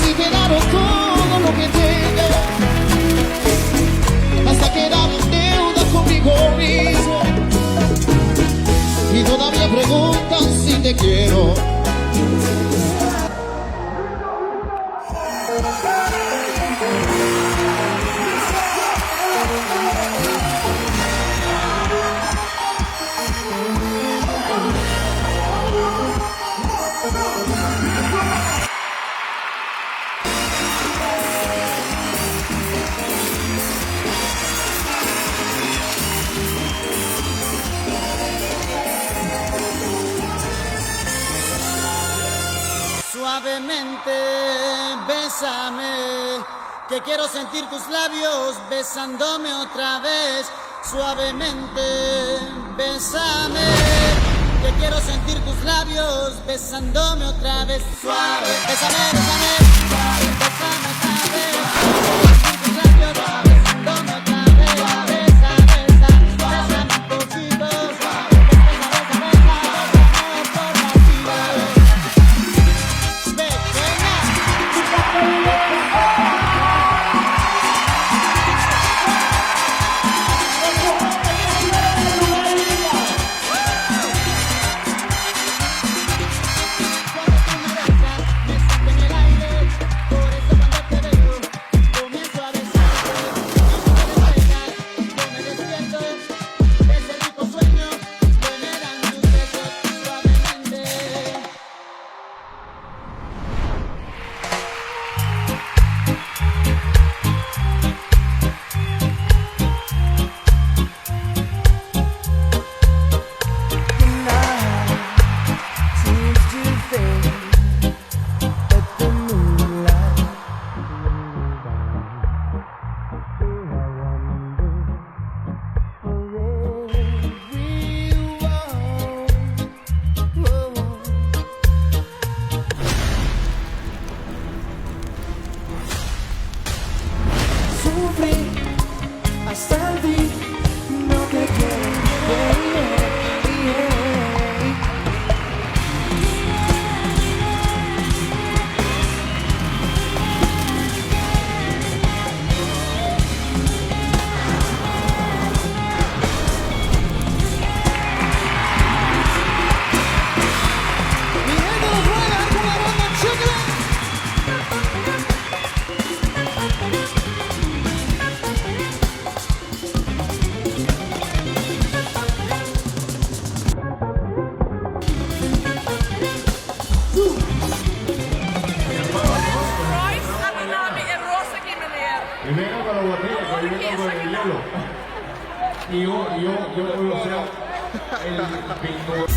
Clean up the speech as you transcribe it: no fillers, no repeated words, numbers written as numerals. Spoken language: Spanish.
Si te he dado todo lo que tengo, hasta quedar en deuda conmigo mismo, y todavía preguntas si te quiero. Suavemente, bésame, que quiero sentir tus labios besándome otra vez. Suavemente, bésame, que quiero sentir tus labios besándome otra vez. Suave, bésame, bésame, suave, bésame otra vez. Sentir tus labios besándome otra vez. Besa, besa, bésame un poquito. Suave, besa, besa, besa, por la vida. Hasta el fin, no te quiero. Y venga con la botella, que yo vengo con el hielo. Y yo puedo ser el pintor.